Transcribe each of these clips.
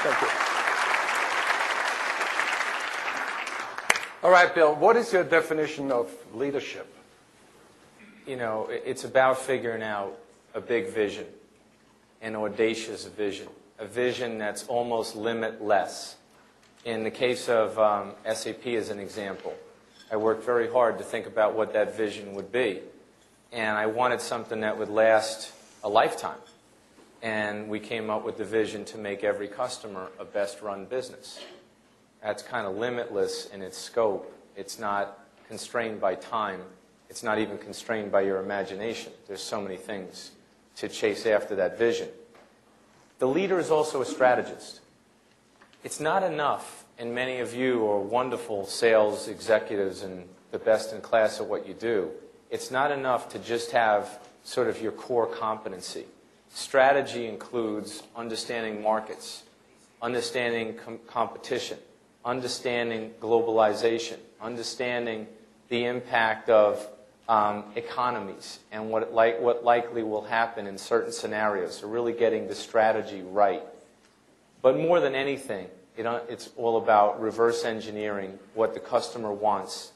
Thank you. All right, Bill, what is your definition of leadership? You know, it's about figuring out a big vision, an audacious vision, a vision that's almost limitless. In the case of SAP as an example, I worked very hard to think about what that vision would be. And I wanted something that would last a lifetime. And we came up with the vision to make every customer a best-run business. That's kind of limitless in its scope. It's not constrained by time. It's not even constrained by your imagination. There's so many things to chase after that vision. The leader is also a strategist. It's not enough, and many of you are wonderful sales executives and the best in class at what you do. It's not enough to just have sort of your core competency. Strategy includes understanding markets, understanding competition, understanding globalization, understanding the impact of economies and what likely will happen in certain scenarios. So really getting the strategy right. But more than anything, it's all about reverse engineering what the customer wants,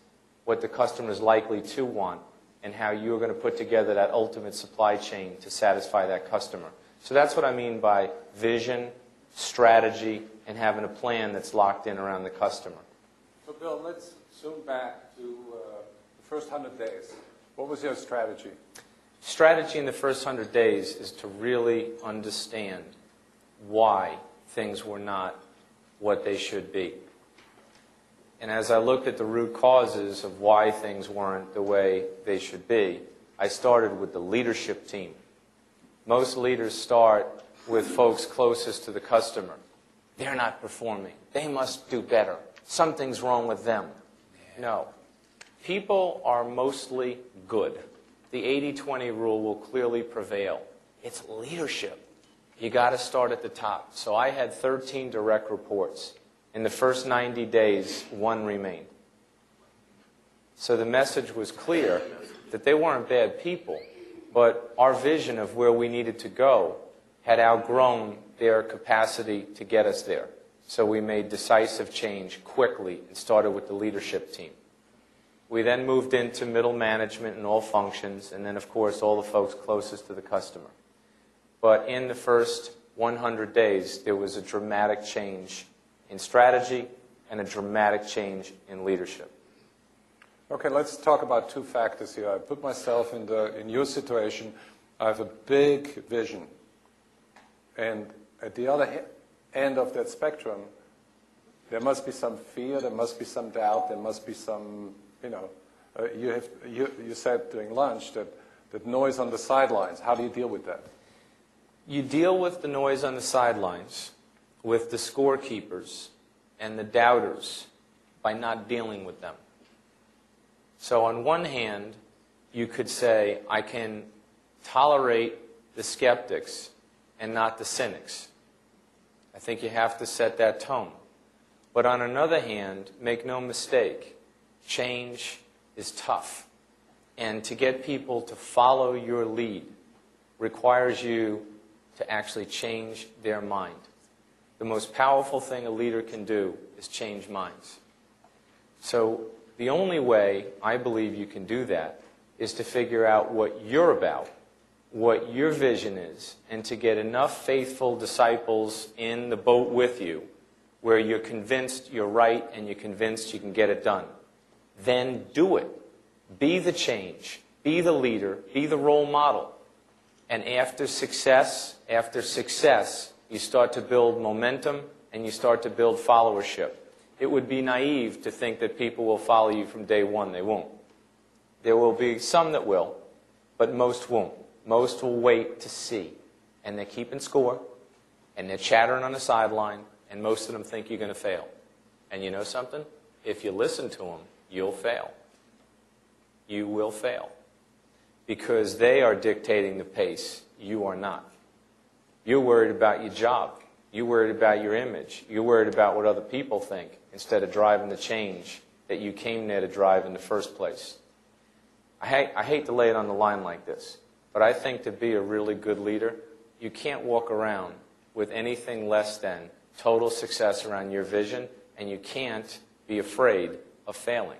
what the customer is likely to want, and how you're going to put together that ultimate supply chain to satisfy that customer. So that's what I mean by vision, strategy, and having a plan that's locked in around the customer. So Bill, let's zoom back to the first 100 days. What was your strategy? Strategy in the first 100 days is to really understand why things were not what they should be. And as I looked at the root causes of why things weren't the way they should be, I started with the leadership team. Most leaders start with folks closest to the customer. They're not performing. They must do better. Something's wrong with them. No. People are mostly good. The 80-20 rule will clearly prevail. It's leadership. You got to start at the top. So I had 13 direct reports. In the first 90 days, 1 remained. So the message was clear that they weren't bad people, but our vision of where we needed to go had outgrown their capacity to get us there. So we made decisive change quickly and started with the leadership team. We then moved into middle management and all functions, and then, of course, all the folks closest to the customer. But in the first 100 days, there was a dramatic change in strategy and a dramatic change in leadership. Okay, let's talk about 2 factors here. I put myself in your situation. I have a big vision. And at the other end of that spectrum, there must be some fear, there must be some doubt, there must be some, you said during lunch that noise on the sidelines. How do you deal with that? You deal with the noise on the sidelines with the scorekeepers and the doubters by not dealing with them. So on one hand, you could say, I can tolerate the skeptics and not the cynics. I think you have to set that tone. But on another hand, make no mistake, change is tough. And to get people to follow your lead requires you to actually change their mind. The most powerful thing a leader can do is change minds. So the only way I believe you can do that is to figure out what you're about, what your vision is, and to get enough faithful disciples in the boat with you where you're convinced you're right and you're convinced you can get it done. Then do it. Be the change. Be the leader. Be the role model. And after success, you start to build momentum and you start to build followership. It would be naive to think that people will follow you from day one. They won't. There will be some that will, but most won't. Most will wait to see. And they're keeping score, and they're chattering on the sideline, and most of them think you're going to fail. And you know something? If you listen to them, you'll fail. You will fail. Because they are dictating the pace. You are not. You're worried about your job. You're worried about your image. You're worried about what other people think instead of driving the change that you came there to drive in the first place. I hate to lay it on the line like this, but I think to be a really good leader, you can't walk around with anything less than total success around your vision, and you can't be afraid of failing.